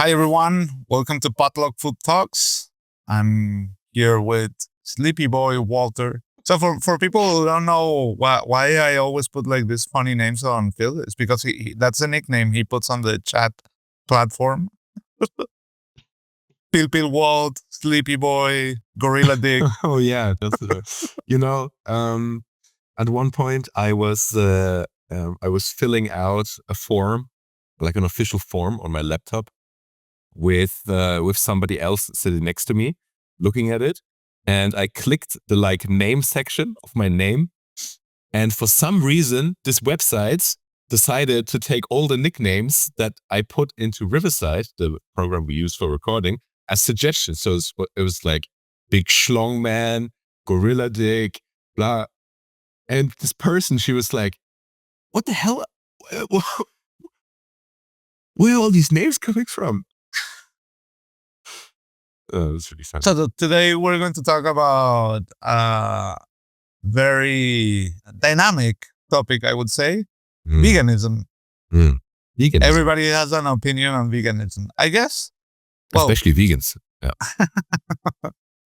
Hi everyone, welcome to Potluck Food Talks. I'm here with Sleepy Boy Walter. So for people who don't know why I always put like these funny names on Phil, it's because that's a nickname he puts on the chat platform. Pil Walt, Sleepy Boy, Gorilla Dick. Oh yeah, that's at one point I was filling out a form, like an official form on my laptop with somebody else sitting next to me, looking at it, and I clicked the like name section of my name, and for some reason this website decided to take all the nicknames that I put into Riverside, the program we use for recording, as suggestions. So it was like Big Schlong Man, Gorilla Dick, blah. And this person, she was like, what the hell? Where are all these names coming from? That's really funny. So today we're going to talk about a very dynamic topic, I would say, veganism. Veganism. Everybody has an opinion on veganism, I guess. Well, especially vegans. Yeah.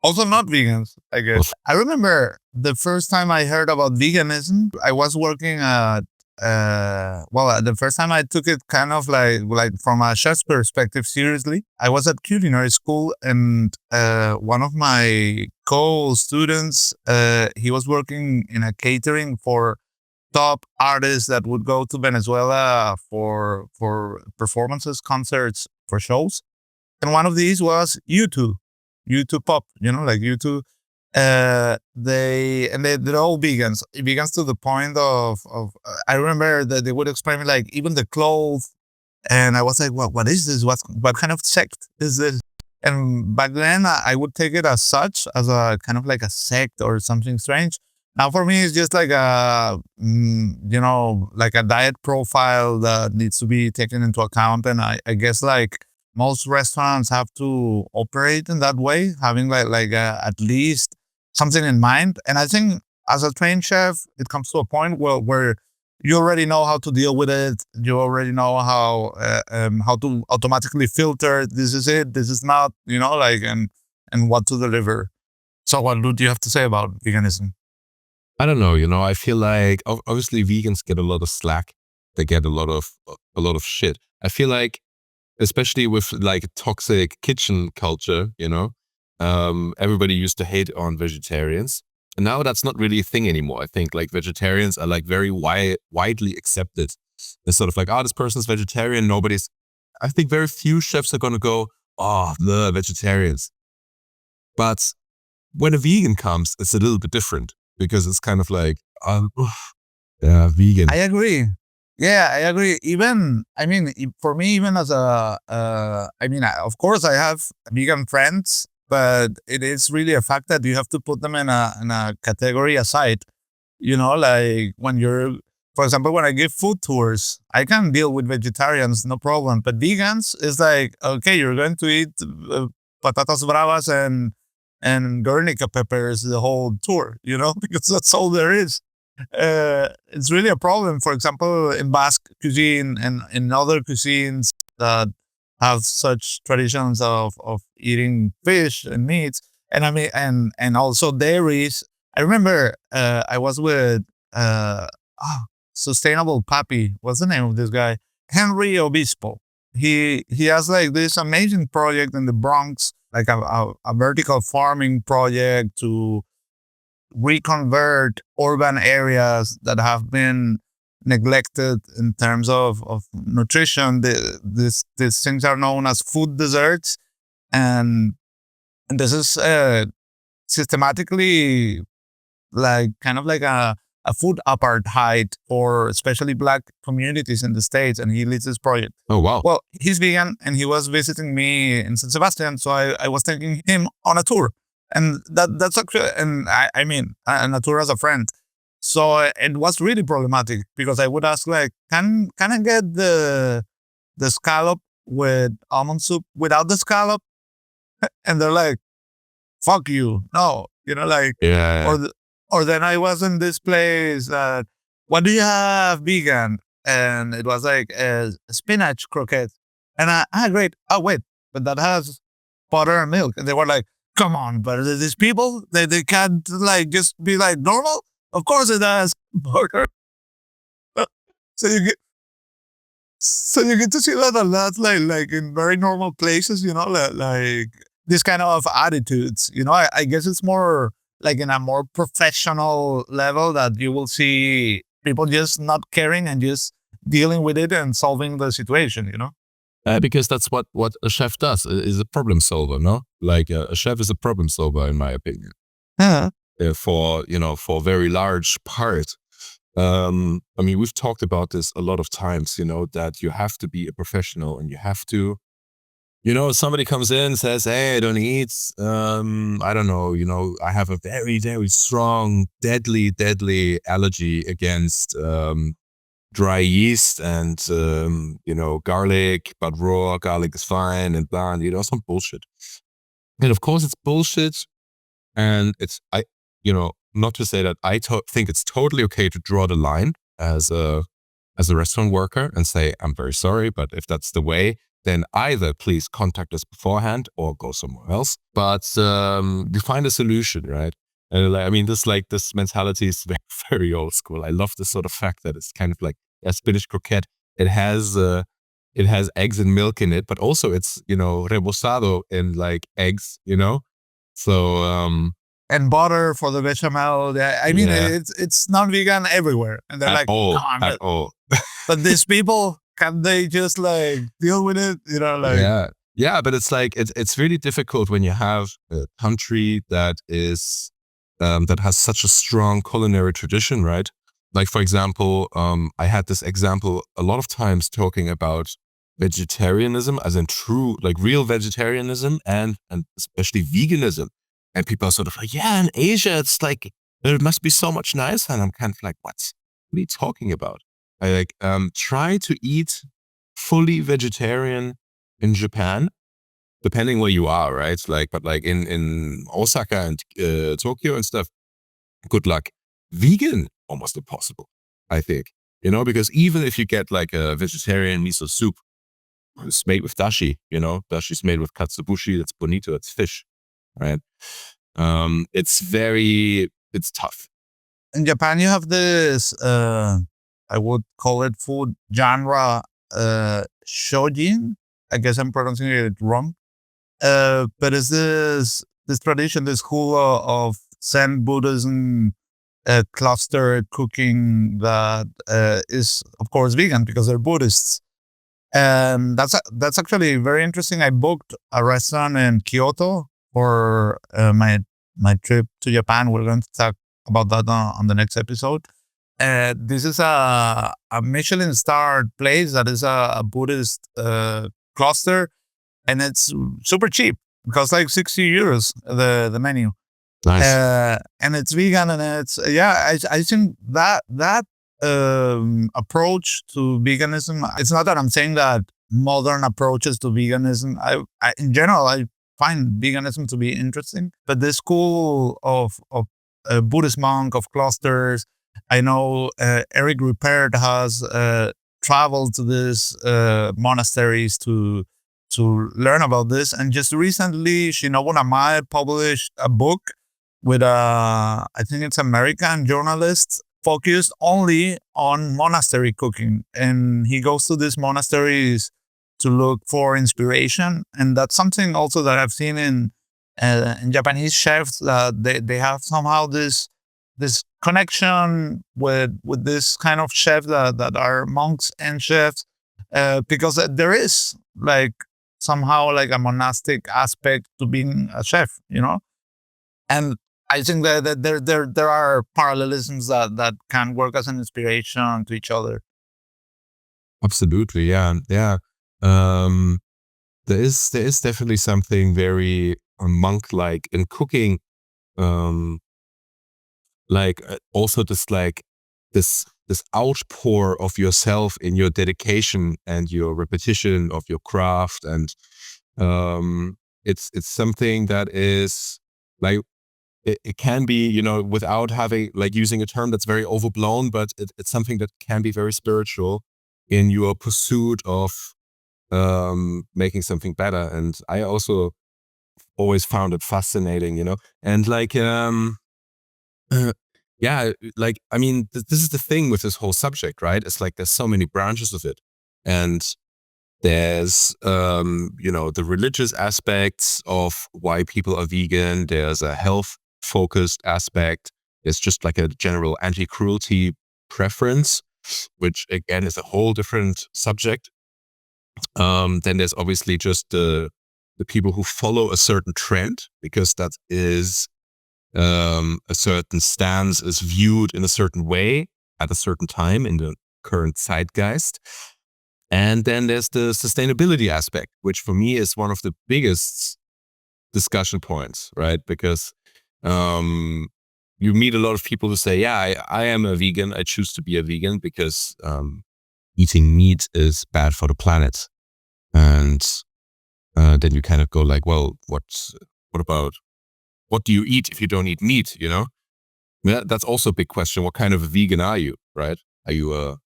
Also not vegans, I guess. I remember the first time I heard about veganism, I was working at, the first time I took it kind of like from a chef's perspective, seriously. I was at culinary school and one of my co-students, he was working in a catering for top artists that would go to Venezuela for performances, concerts, for shows. And one of these was U2 Pop, like U2. They're all vegans to the point of I remember that they would explain me like even the clothes, and I was like, what is this? What kind of sect is this? And back then I would take it as such, as a kind of like a sect or something strange. Now for me, it's just like like a diet profile that needs to be taken into account. And I guess like most restaurants have to operate in that way, having at least something in mind. And I think as a trained chef, it comes to a point where you already know how to deal with it. You already know how to automatically filter. This is it. This is not. And what to deliver. So what do you have to say about veganism? I don't know. I feel like obviously vegans get a lot of slack. They get a lot of shit. I feel like, especially with like toxic kitchen culture, everybody used to hate on vegetarians. And now that's not really a thing anymore. I think like vegetarians are like very widely accepted. It's sort of like, this person's vegetarian. I think very few chefs are going to go, the vegetarians. But when a vegan comes, it's a little bit different because it's kind of like, vegan. I agree. Yeah, I agree. Even, for me, even as of course I have vegan friends, but it is really a fact that you have to put them in a category aside. Like when for example, when I give food tours, I can deal with vegetarians, no problem. But vegans is like, okay, you're going to eat patatas bravas and Guernica peppers the whole tour, because that's all there is. It's really a problem. For example, in Basque cuisine and in other cuisines that have such traditions of eating fish and meats, and and also dairies. I remember I was with Sustainable Papi. What's the name of this guy? Henry Obispo. He has like this amazing project in the Bronx, like a vertical farming project to reconvert urban areas that have been neglected in terms of nutrition. These things are known as food deserts. And this is systematically like kind of like a food apartheid for especially Black communities in the States. And he leads this project. Oh, wow. Well, he's vegan and he was visiting me in San Sebastián. So I was taking him on a tour. And that's actually, and a tour as a friend. So it was really problematic because I would ask like, can I get the scallop with almond soup without the scallop? And they're like, fuck you. No, Yeah. Or then I was in this place, what do you have vegan? And it was like spinach croquette. And great. Oh, wait, but that has butter and milk. And they were like, come on, but these people, they can't like just be like normal. Of course it has butter. So you get, so you get to see that a lot, like in very normal places, like this kind of attitudes. I guess it's more like in a more professional level that you will see people just not caring and just dealing with it and solving the situation. Because that's what a chef does, is a problem solver, no? Like a chef is a problem solver, in my opinion. Yeah. For a very large part. I mean, we've talked about this a lot of times, that you have to be a professional and you have to, somebody comes in, says, hey, I don't eat, I don't know, I have a very, very strong, deadly allergy against dry yeast and, garlic, but raw garlic is fine and blah, some bullshit. And of course it's bullshit. And not to say that I think it's totally okay to draw the line as a restaurant worker and say, I'm very sorry, but if that's the way, then either please contact us beforehand or go somewhere else. But you find a solution, right? And I mean, this mentality is very, very old school. I love this sort of fact that it's kind of like a Spanish croquette. It has eggs and milk in it, but also it's rebozado in like eggs, So and butter for the bechamel. I mean, yeah, it's not vegan everywhere, and they're like, come on, at all. but these people, can they just like deal with it? Yeah, but it's like it's really difficult when you have a country that is that has such a strong culinary tradition, right? Like for example, I had this example a lot of times talking about vegetarianism, as in true, like real vegetarianism, and especially veganism. And people are sort of like, yeah, in Asia, it's like, it must be so much nicer. And I'm kind of like, what are you talking about? I like, try to eat fully vegetarian in Japan, depending where you are, right? Like, but like in Osaka and Tokyo and stuff, good luck. Vegan, almost impossible, I think. Because even if you get like a vegetarian miso soup, it's made with dashi, dashi's made with katsubushi, that's bonito, it's fish, right? It's tough. In Japan, you have this, I would call it food genre, Shojin. I guess I'm pronouncing it wrong. But it's this tradition, this school of Zen Buddhism, cluster cooking that is, of course, vegan because they're Buddhists. And that's actually very interesting. I booked a restaurant in Kyoto for my trip to Japan. We're going to talk about that on the next episode. This is a Michelin starred place that is a Buddhist cluster, and it's super cheap. It costs like 60 euros the menu. Nice. And it's vegan, and I think that approach to veganism. It's not that I'm saying that modern approaches to veganism. In general, I find veganism to be interesting, but this school of Buddhist monk of clusters. I know Eric Rupert has traveled to these monasteries to learn about this, and just recently, Shinobu Namae published a book with I think it's American journalist focused only on monastery cooking. And he goes to these monasteries to look for inspiration. And that's something also that I've seen in Japanese chefs, that they have somehow this connection with this kind of chef that are monks and chefs, because there is like somehow like a monastic aspect to being a chef, and I think that there are parallelisms that can work as an inspiration to each other. Absolutely, yeah. There is definitely something very monk-like in cooking. Also this outpour of yourself in your dedication and your repetition of your craft, and it's something that is like, it can be, without having like using a term that's very overblown, but it's something that can be very spiritual in your pursuit of making something better. And I also always found it fascinating, and like, yeah, like, I mean, this is the thing with this whole subject, right? It's like there's so many branches of it. And there's, the religious aspects of why people are vegan. There's a health focused aspect. There's just like a general anti-cruelty preference, which again is a whole different subject. Then there's obviously just the people who follow a certain trend because that is a certain stance is viewed in a certain way at a certain time in the current zeitgeist. And then there's the sustainability aspect, which for me is one of the biggest discussion points, right? Because you meet a lot of people who say, yeah, I am a vegan. I choose to be a vegan because eating meat is bad for the planet. And then you kind of go like, well, what do you eat if you don't eat meat, Yeah, that's also a big question. What kind of a vegan are you, right? Are you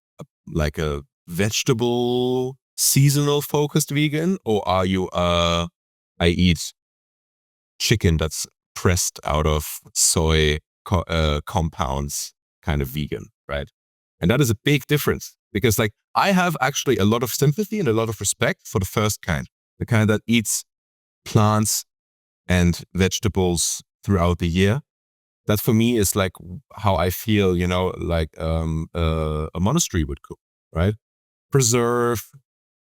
like a vegetable seasonal focused vegan, or are you I eat chicken that's pressed out of soy compounds kind of vegan, right? And that is a big difference because like I have actually a lot of sympathy and a lot of respect for the first kind, the kind that eats plants and vegetables throughout the year. That for me is like how I feel, like a monastery would cook, right? Preserve,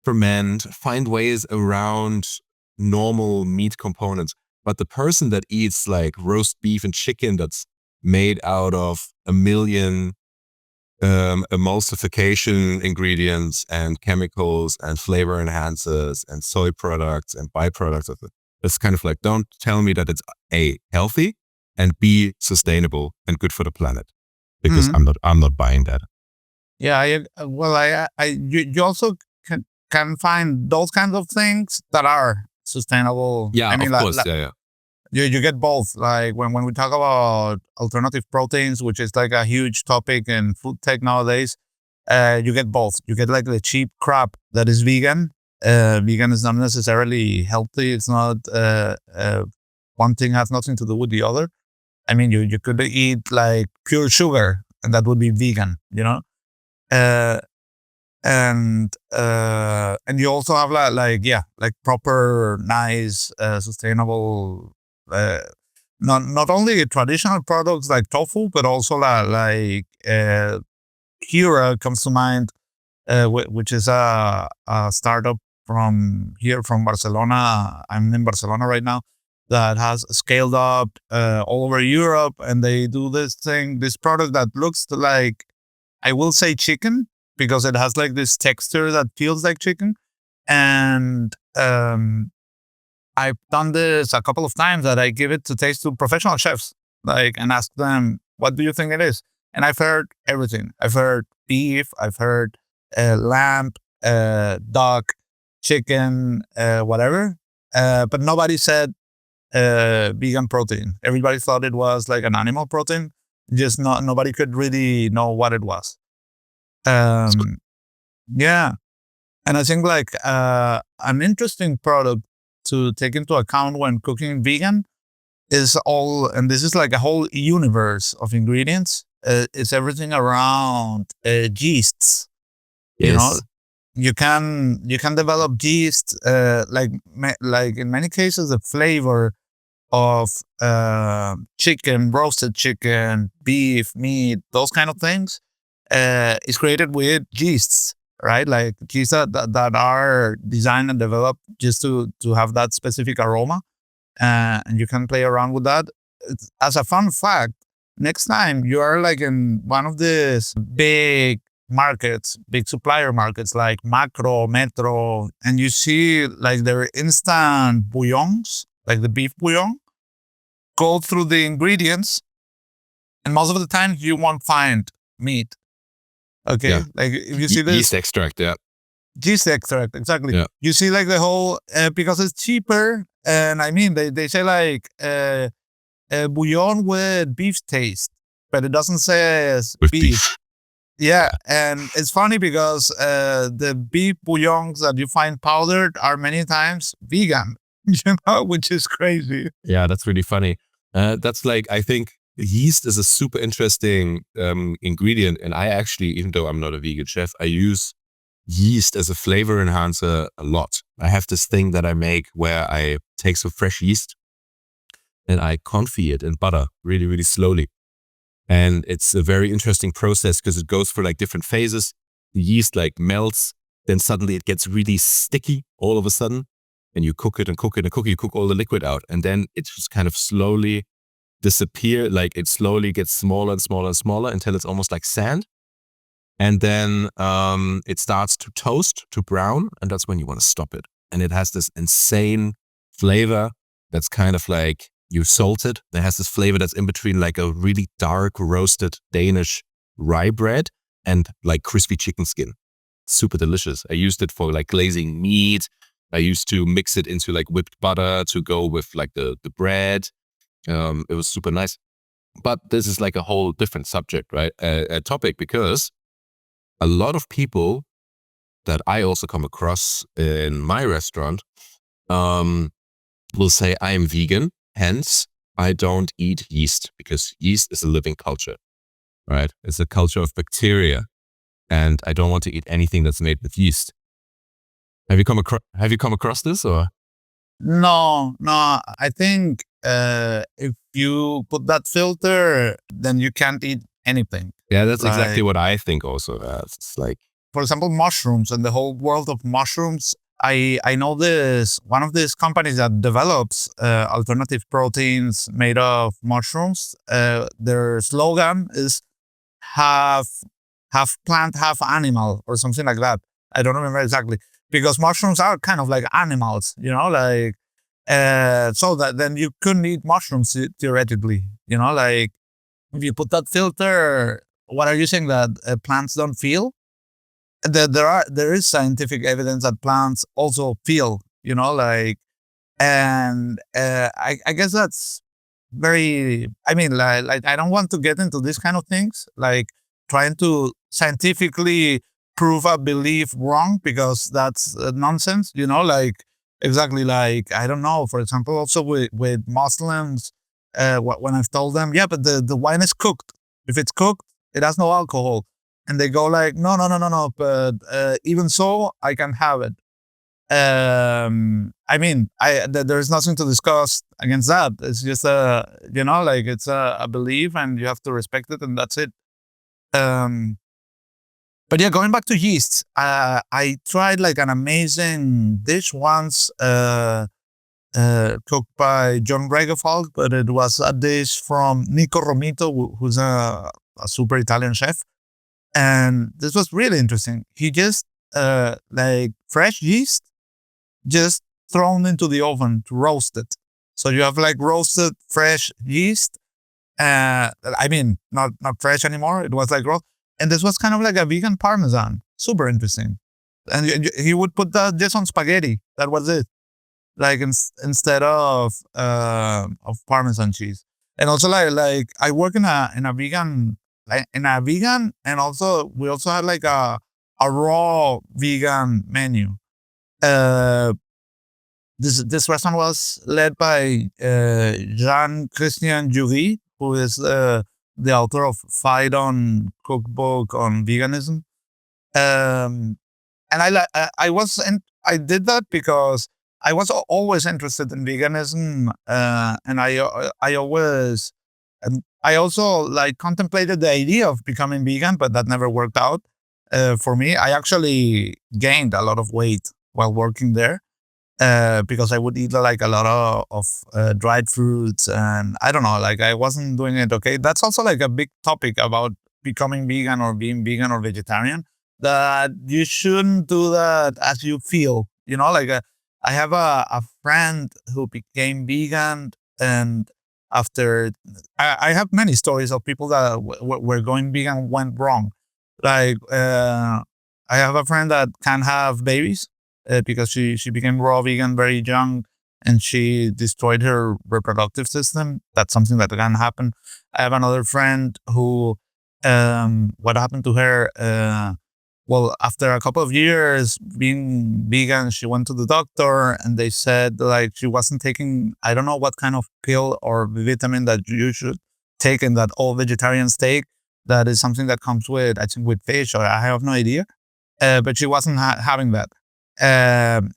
ferment, find ways around normal meat components. But the person that eats like roast beef and chicken that's made out of a million emulsification ingredients and chemicals and flavor enhancers and soy products and byproducts of it, it's kind of like, don't tell me that it's A, healthy, and B, sustainable and good for the planet, because I'm not buying that. Yeah, you also can find those kinds of things that are sustainable. Yeah, I mean, of course. Yeah. you get both. Like when we talk about alternative proteins, which is like a huge topic in food tech nowadays, you get both. You get like the cheap crap that is vegan. Vegan is not necessarily healthy. It's not, one thing has nothing to do with the other. I mean, you could eat like pure sugar and that would be vegan, Uh, and you also have like proper, nice, sustainable, uh, not only traditional products like tofu, but also here comes to mind, which is a startup from here from Barcelona. I'm in Barcelona right now, that has scaled up all over Europe, and they do this product that looks like, I will say chicken, because it has like this texture that feels like chicken. And I've done this a couple of times, that I give it to taste to professional chefs, and ask them, what do you think it is? And I've heard everything. I've heard beef, I've heard lamb, duck, chicken, whatever. But nobody said vegan protein. Everybody thought it was like an animal protein. Just nobody could really know what it was. Yeah. And I think like an interesting product to take into account when cooking vegan is and this is like a whole universe of ingredients. It's everything around yeasts. You know, Yes. you can develop yeast, like in many cases, the flavor of chicken, roasted chicken, beef, meat, those kind of things, is created with yeasts, right? Like yeasts that are designed and developed just to have that specific aroma, and you can play around with that. As a fun fact, next time you are like in one of these big markets, big supplier markets like Macro, Metro, and you see like their instant bouillons, like the beef bouillon, go through the ingredients, and most of the time you won't find meat. Okay, Yeah. like if you see this Yeast extract. Yeah. yeast extract, exactly. Yeah. You see like the whole, because it's cheaper, and I mean they say like bouillon with beef taste, but it doesn't say With beef. beef. Yeah, and it's funny because the beef bouillons that you find powdered are many times vegan, which is crazy. Yeah, that's really funny. That's like, I think yeast is a super interesting ingredient. And I actually, even though I'm not a vegan chef, I use yeast as a flavor enhancer a lot. I have this thing that I make where I take some fresh yeast and I confit it in butter really, really slowly. And it's a very interesting process because it goes through like different phases. The yeast like melts, then suddenly it gets really sticky all of a sudden. And you cook it and cook it and cook it, you cook all the liquid out. And then it just kind of slowly disappear, like it slowly gets smaller and smaller and smaller until it's almost like sand. And then it starts to toast, to brown, and that's when you want to stop it. And it has this insane flavor that's kind of like you salt it. It has this flavor that's in between like a really dark roasted Danish rye bread and like crispy chicken skin. Super delicious. I used it for like glazing meat. I used to mix it into like whipped butter to go with like the bread. It was super nice. But this is like a whole different subject, right? A topic, because a lot of people that I also come across in my restaurant will say, I am vegan, hence I don't eat yeast, because yeast is a living culture, right? It's a culture of bacteria, and I don't want to eat anything that's made with yeast. Have you come across this, or? No, no, I think if you put that filter, then you can't eat anything. Yeah, that's exactly Like, what I think also. It's like, for example, mushrooms and the whole world of mushrooms. I know this one of these companies that develops alternative proteins made of mushrooms. Their slogan is half half plant, half animal, or something like that. I don't remember exactly, because mushrooms are kind of like animals, like so that then you couldn't eat mushrooms theoretically, like if you put that filter. What are you saying, that plants don't feel? There is scientific evidence that plants also feel, like, and I guess that's very. I mean, like I don't want to get into these kind of things, like trying to scientifically prove a belief wrong, because that's nonsense. Like exactly, like I don't know. For example, also with Muslims, when I've told them, yeah, but the wine is cooked. If it's cooked, it has no alcohol, and they go like, no, no, no, no, no. But even so, I can have it. I mean, there's nothing to discuss against that. It's just like it's a belief, and you have to respect it, and that's it. Um, but yeah, going back to yeast, I tried like an amazing dish once, cooked by John Regefalk, but it was a dish from Nico Romito, who's a super Italian chef, and this was really interesting. He just like fresh yeast, just thrown into the oven to roast it. So you have like roasted fresh yeast. I mean, not fresh anymore. It was like raw, and this was kind of like a vegan parmesan. Super interesting. And he would put that just on spaghetti. That was it. Like instead of parmesan cheese. And also like I work in a vegan, and also we also had like a raw vegan menu. Uh, this restaurant was led by Jean Christian Jury, who is the author of Phaidon cookbook on veganism. Um, and I did that because I was always interested in veganism, and I always and I also like contemplated the idea of becoming vegan, but that never worked out for me. I actually gained a lot of weight while working there, because I would eat like a lot of dried fruits, and I don't know, like I wasn't doing it okay. That's also like a big topic about becoming vegan or being vegan or vegetarian, that you shouldn't do that as you feel, like I have a friend who became vegan, and after I have many stories of people that were going vegan went wrong. Like I have a friend that can have babies because she became raw vegan very young, and she destroyed her reproductive system. That's something that can happen. I have another friend who What happened to her? Well, after a couple of years being vegan, she went to the doctor and they said like she wasn't taking, I don't know what kind of pill or vitamin that you should take in that all vegetarian steak. That is something that comes with, I think, with fish, or I have no idea. But she wasn't having that. And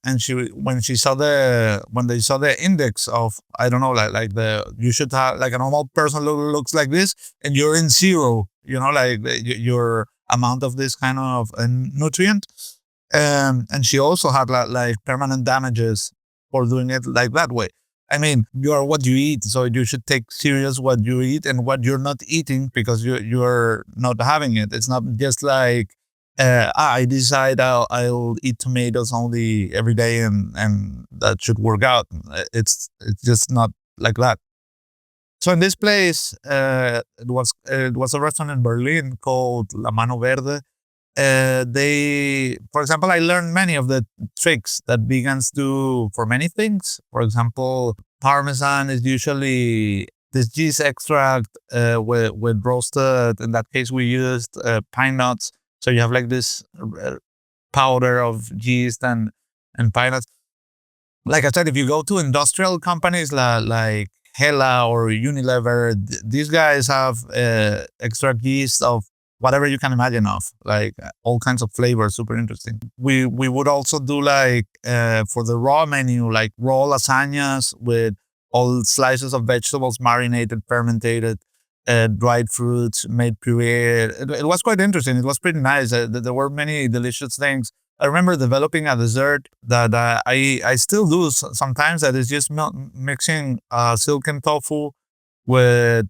when they saw the index of, I don't know, like you should have, like a normal person looks like this, and you're in zero, like your amount of this kind of nutrient. And she also had like permanent damages for doing it like that way. I mean, you are what you eat, so you should take serious what you eat and what you're not eating, because you're not having it. It's not just like I decide I'll eat tomatoes only every day, and that should work out. It's just not like that. So in this place, it was a restaurant in Berlin called La Mano Verde. For example, I learned many of the tricks that vegans do for many things. For example, parmesan is usually this yeast extract with roasted. In that case, we used pine nuts. So you have like this powder of yeast and pine nuts. Like I said, if you go to industrial companies like Hella or Unilever, these guys have extract yeast of whatever you can imagine of, like all kinds of flavors, super interesting. We would also do like for the raw menu, like raw lasagnas with all slices of vegetables, marinated, fermented, dried fruits, made puree. It was quite interesting. It was pretty nice. There were many delicious things. I remember developing a dessert that I still do sometimes. That is just mixing silken tofu with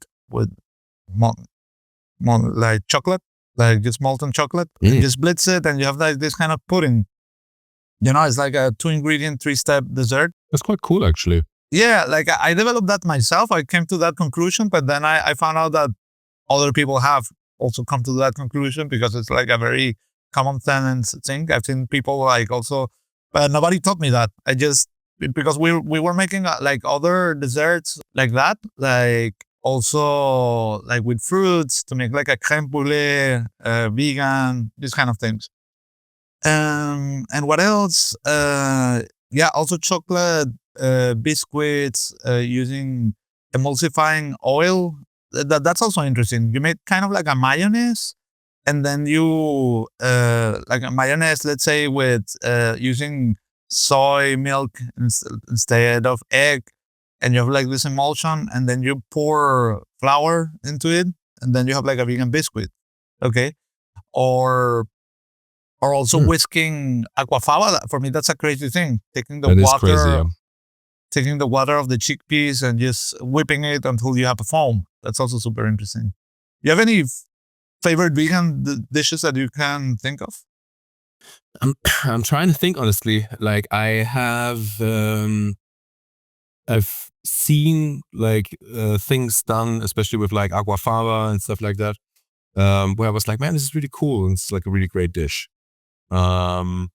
like chocolate, like just molten chocolate. And Mm. just blitz it, and you have like this kind of pudding. It's like a 2-ingredient, 3-step dessert. That's quite cool, actually. Yeah, like I developed that myself. I came to that conclusion, but then I found out that other people have also come to that conclusion, because it's like a very common sense thing. I've seen people like also, but nobody taught me that. Because we were making like other desserts like that, like also like with fruits to make like a crème brûlée, vegan, these kind of things. And what else? Yeah, also chocolate biscuits using emulsifying oil. That's also interesting. You make kind of like a mayonnaise, and then you like a mayonnaise, let's say, with using soy milk instead of egg, and you have like this emulsion, and then you pour flour into it, and then you have like a vegan biscuit. Okay, or also Hmm. whisking aquafaba. For me, that's a crazy thing. That is crazy. Yeah. Taking the water of the chickpeas and just whipping it until you have a foam. That's also super interesting. You have any favorite vegan dishes that you can think of? I'm trying to think honestly. Like I've seen like things done, especially with like aquafaba and stuff like that, where I was like, man, this is really cool, and it's like a really great dish. Um,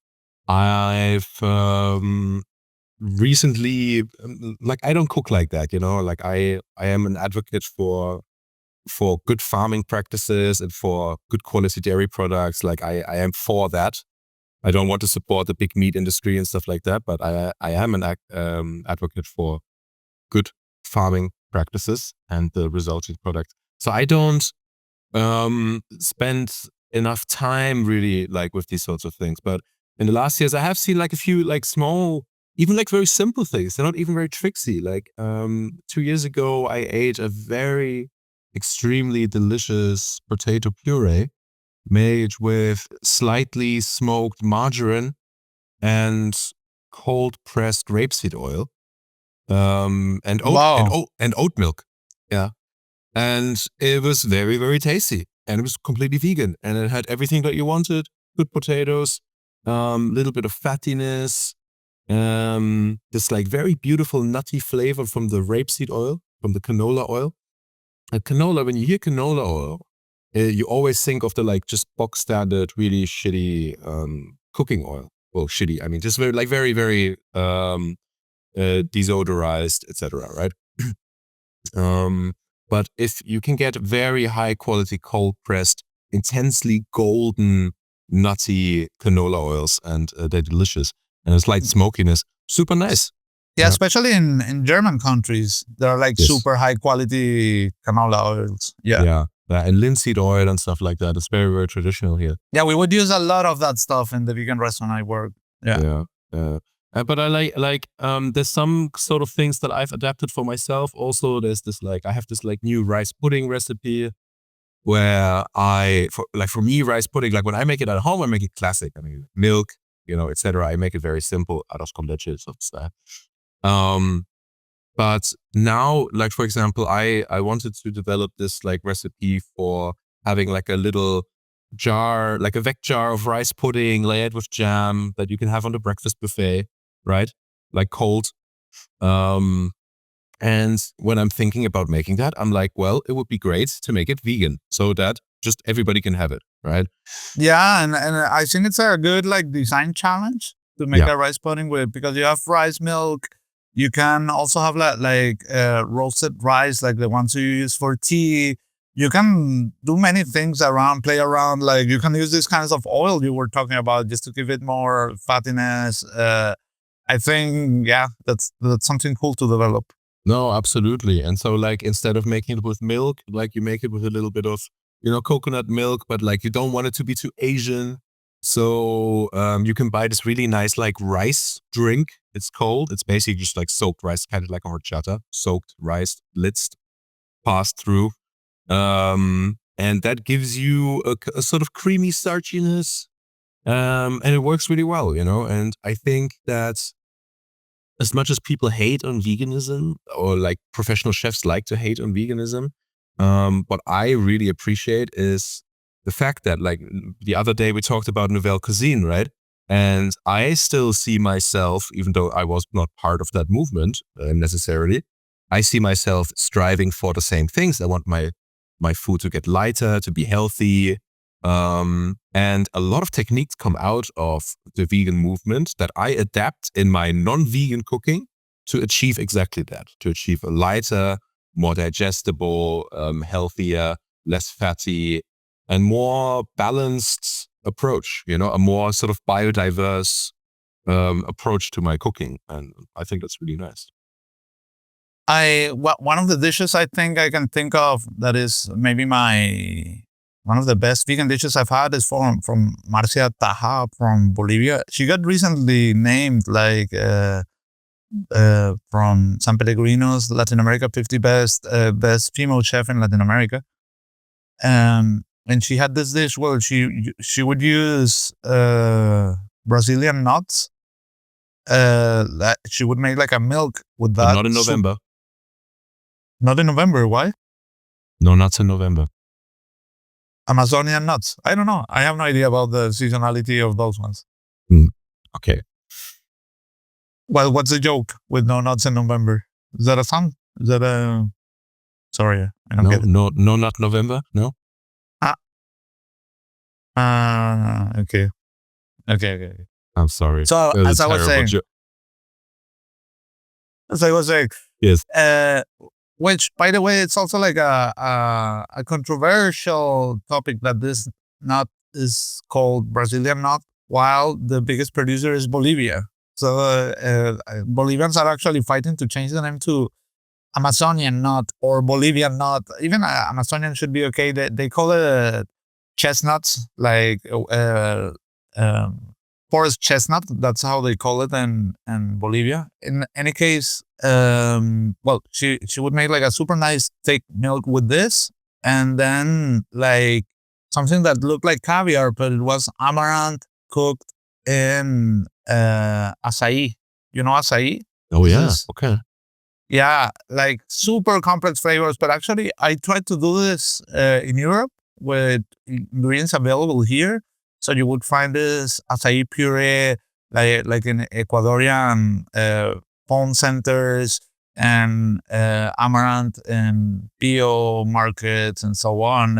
I've recently, like, I don't cook like that, like I am an advocate for good farming practices and for good quality dairy products. Like I am for that. I don't want to support the big meat industry and stuff like that, but I am an advocate for good farming practices and the resulting product. So I don't spend enough time really like with these sorts of things. But in the last years, I have seen like a few like small, even like very simple things. They're not even very tricksy. Like 2 years ago, I ate a very extremely delicious potato puree made with slightly smoked margarine and cold pressed rapeseed oil, Wow. and oat milk. Yeah, and it was very very tasty, and it was completely vegan, and it had everything that you wanted: good potatoes, little bit of fattiness, this like very beautiful nutty flavor from the rapeseed oil, from the canola oil. And canola, when you hear canola oil, you always think of the like just box standard, really shitty cooking oil. Well, shitty. I mean, just very like very very desodorized, etc. Right? But if you can get very high quality cold pressed, intensely golden, nutty canola oils, and they're delicious. And a slight smokiness, super nice. Yeah, especially in German countries, they're like Yes. super high quality canola oils. Yeah. And linseed oil and stuff like that. It's very, very traditional here. Yeah, we would use a lot of that stuff in the vegan restaurant I work. Yeah. But I like there's some sort of things that I've adapted for myself. Also, there's this I have this new rice pudding recipe where for me, rice pudding, like when I make it at home, I make it classic. I mean, milk, etc. I make it very simple, arroz con leche, so to say. But now, for example, I wanted to develop this recipe for having a little jar, a vec jar of rice pudding layered with jam that you can have on the breakfast buffet, right? Cold. And when I'm thinking about making that, I'm like, well, it would be great to make it vegan so that just everybody can have it, right? Yeah, and I think it's a good design challenge to make a rice pudding with, because you have rice milk. You can also have roasted rice, like the ones you use for tea. You can do many things play around. You can use these kinds of oil you were talking about just to give it more fattiness. I think, that's something cool to develop. No, absolutely. And so instead of making it with milk, you make it with a little bit of, coconut milk, but you don't want it to be too Asian. So you can buy this really nice rice drink. It's cold. It's basically just soaked rice, kind of like a horchata, soaked rice, blitzed, passed through. And that gives you a sort of creamy starchiness. And it works really well, and I think that as much as people hate on veganism, or professional chefs like to hate on veganism, what I really appreciate is the fact that the other day we talked about nouvelle cuisine, right? And I still see myself, even though I was not part of that movement necessarily, I see myself striving for the same things. I want my food to get lighter, to be healthy. And a lot of techniques come out of the vegan movement that I adapt in my non-vegan cooking to achieve exactly that, to achieve a lighter, more digestible, healthier, less fatty, and more balanced approach, a more sort of biodiverse approach to my cooking. And I think that's really nice. One of the dishes I think I can think of that is maybe one of the best vegan dishes I've had is from Marcia Taha from Bolivia. She got recently named from San Pellegrino's Latin America 50 best female chef in Latin America. And she had this dish where she would use Brazilian nuts. She would make a milk with that. But not in November. Not in November. Why? No nuts in November. Amazonian nuts. I don't know. I have no idea about the seasonality of those ones. Okay. Well, what's the joke with no nuts in November? Is that a song? Is that a... Sorry, I don't get it. No nut November? No? Okay. I'm sorry. So as I was saying, yes. Which, by the way, it's also a controversial topic that this nut is called Brazilian nut, while the biggest producer is Bolivia. So Bolivians are actually fighting to change the name to Amazonian nut or Bolivian nut. Even Amazonian should be okay. They call it chestnuts, forest chestnut. That's how they call it in Bolivia. In any case, well, she would make a super nice thick milk with this, and then something that looked like caviar, but it was amaranth cooked in açaí. You know açaí? Oh yeah. Okay. Yeah, super complex flavors. But actually, I tried to do this in Europe with ingredients available here. So you would find this açaí puree like in Ecuadorian phone centers, and amaranth in bio markets and so on.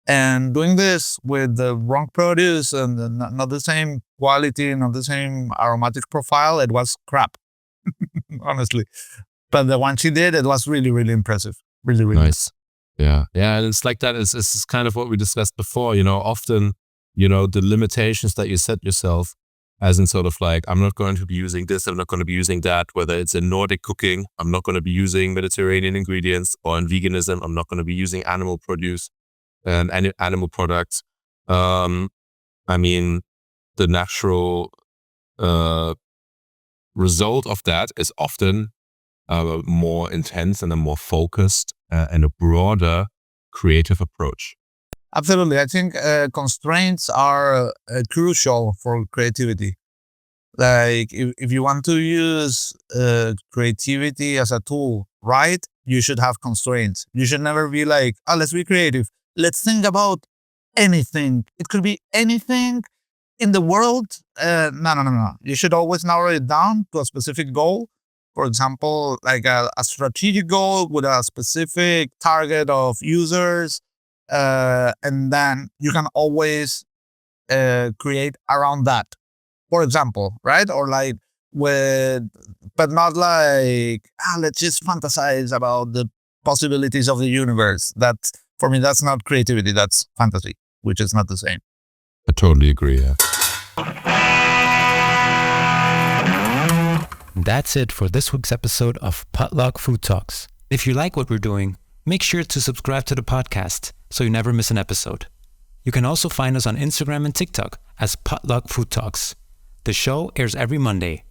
And doing this with the wrong produce and not the same quality, not the same aromatic profile, it was crap, honestly. But the one she did, it was really, really impressive. Really, really. Nice. Yeah. Yeah. And it's like that. It's kind of what we discussed before, often, the limitations that you set yourself, as in sort of like, I'm not going to be using this, I'm not going to be using that, whether it's in Nordic cooking, I'm not going to be using Mediterranean ingredients, or in veganism, I'm not going to be using animal produce and animal products. I mean, the natural result of that is often a more intense and a more focused and a broader creative approach. Absolutely. I think constraints are crucial for creativity. Like if you want to use creativity as a tool, right? You should have constraints. You should never be like, oh, let's be creative. Let's think about anything. It could be anything in the world. No. You should always narrow it down to a specific goal. For example, like a strategic goal with a specific target of users. And then you can always create around that. For example, right? Or like but not like, let's just fantasize about the possibilities of the universe. That, for me, that's not creativity, that's fantasy, which is not the same. I totally agree, yeah. That's it for this week's episode of Potluck Food Talks. If you like what we're doing, make sure to subscribe to the podcast so you never miss an episode. You can also find us on Instagram and TikTok as Potluck Food Talks. The show airs every Monday.